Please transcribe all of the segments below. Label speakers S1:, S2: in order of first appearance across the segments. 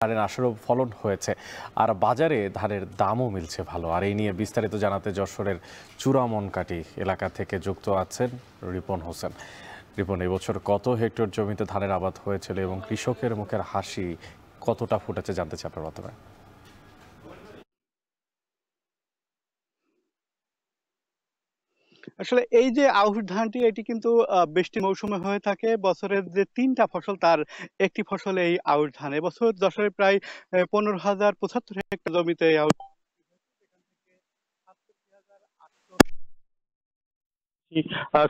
S1: ধানের আসলে ফলন হয়েছে, আর বাজারে ধানের দামও মিলছে ভালো। আর এই নিয়ে বিস্তারিত জানাতে যশোরের চূড়ামনকাটি এলাকা থেকে যুক্ত আছেন রিপন হোসেন। রিপন, এবছর কত হেক্টর জমিতে ধানের আবাদ হয়েছিল এবং কৃষকের মুখের হাসি কতটা ফুটেছে জানতে চাই আপনার মাধ্যমে।
S2: আসলে এই যে আউশ ধানটি এটি কিন্তু বৃষ্টি মৌসুমে হয়ে থাকে। বছরের যে ৩ টা ফসল তার একটি ফসল এই আউশ ধান। এবছর যশোরে প্রায় ১৫,০৭৫ হেক্টর জমিতে এই আউশ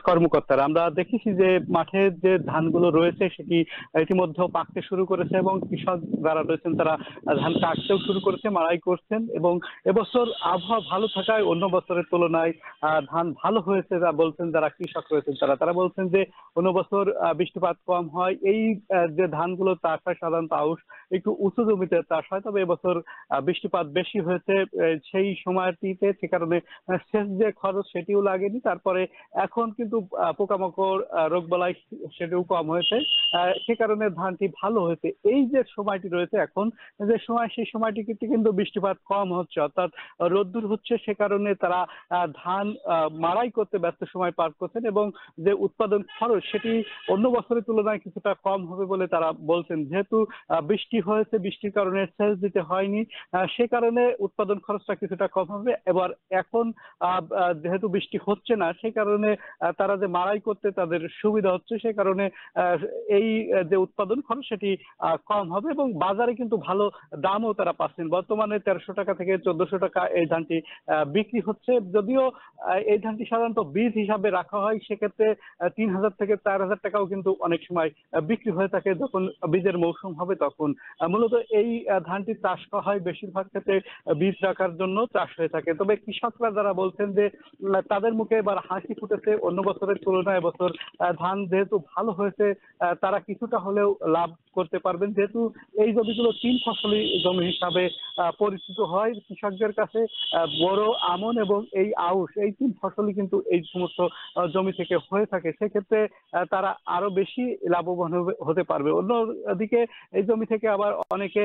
S2: কর্মকর্তারা আমরা দেখেছি যে মাঠের যে ধানগুলো রয়েছে সেটি ইতিমধ্যে পাকতে শুরু করেছে এবং কৃষক যারা রয়েছেন তারা ধান কাটতেও শুরু করেছে, মাড়াই করছেন। এবং এবছর আবহাওয়া ভালো থাকায় অন্য বছরের তুলনায় ধান ভালো হয়েছে যা বলছেন যারা কৃষক রয়েছেন তারা বলছেন যে অন্য বছর বৃষ্টিপাত কম হয়। এই যে ধানগুলো চাষ হয় সাধারণত আউশ একটু উঁচু জমিতে চাষ হয়, তবে এবছর বৃষ্টিপাত বেশি হয়েছে সেই সময়টিতে, সে কারণে সেচ যে খরচ সেটিও লাগেনি। তারপরে এখন কিন্তু পোকামাকড় রোগবালাই সেটাও কম হয়েছে, সে কারণে ধানটি ভালো হয়েছে। এই যে সময়টি রয়েছে এখন যে সময়, সেই সময়টি কিন্তু বৃষ্টিপাত কম হচ্ছে, অর্থাৎ রোদ্দুর হচ্ছে, সে কারণে তারা ধান মাড়াই করতে ব্যস্ত সময় পার করছেন এবং যে উৎপাদন খরচ সেটি অন্য বছরের তুলনায় কিছুটা কম হবে বলে তারা বলছেন। যেহেতু বৃষ্টি হয়েছে, বৃষ্টির কারণে সেচ দিতে হয়নি, সে কারণে উৎপাদন খরচটা কিছুটা কম হবে। এবার এখন যেহেতু বৃষ্টি হচ্ছে না, সে কারণে তারা যে মাড়াই করতে তাদের সুবিধা হচ্ছে, সে কারণে এই যে উৎপাদন খরচ সেটি কম হবে এবং বাজারে কিন্তু ভালো দামও তারা পাচ্ছেন। বর্তমানে ১৩০০ টাকা থেকে ১৪০০ টাকা এই ধানটি বিক্রি হচ্ছে। যদিও এই ধানটি সাধারণত বীজ হিসাবে রাখা হয়, সেক্ষেত্রে ৩,০০০ থেকে ৪,০০০ টাকাও কিন্তু অনেক সময় বিক্রি হয়ে থাকে যখন বীজের মৌসুম হবে তখন। মূলত এই ধানটি চাষ করা হয় বেশিরভাগ ক্ষেত্রে বীজ রাখার জন্য চাষ হয়ে থাকে। তবে কৃষকরা যারা বলছেন যে তাদের মুখে এবার হাসি ফুটেছে, অন্য বছরের তুলনায় এবছর ধান যেহেতু ভালো হয়েছে তারা কিছুটা হলেও লাভ করতে পারবেন। যেহেতু এই জমিগুলো ৩ ফসলি জমি হিসাবে পরিচিত হয় কৃষকদের কাছে, বড় আমন এবং এই আউশ, এই ৩ ফসলই কিন্তু এই সমস্ত জমি থেকে হয়ে থাকে। সেক্ষেত্রে তারা আরো বেশি লাভবান হতে পারবে। অন্যদিকে এই জমি থেকে আবার অনেকে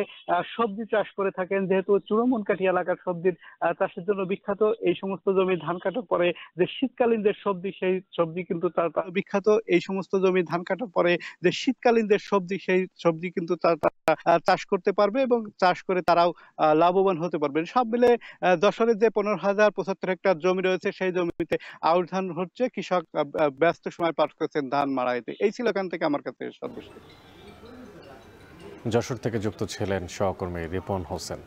S2: সবজি চাষ করে থাকেন। যেহেতু চূড়ামনকাঠি এলাকার সবজির চাষের জন্য বিখ্যাত, এই সমস্ত জমি ধান কাটার পরে যে শীতকালীন যে সবজি, সেই সবজি কিন্তু তার বিখ্যাত। এই সমস্ত জমি ধান কাটার পরে যে শীতকালীন যে সবজি, সেই সবজি কিন্তু তারা চাষ করতে পারবে এবং চাষ করে তারাও লাভবান হতে পারবেন। সব মিলে যশোরের যে ১৫,০৭৫ হেক্টর জমি রয়েছে সেই জমিতে আউশ ধান হচ্ছে, কৃষক ব্যস্ত সময় পার করছেন ধান মাড়াইতে। এই ছিল এখান থেকে আমার কাছে সর্বশেষ।
S1: যশোর থেকে যুক্ত ছিলেন সহকর্মী রিপন হোসেন।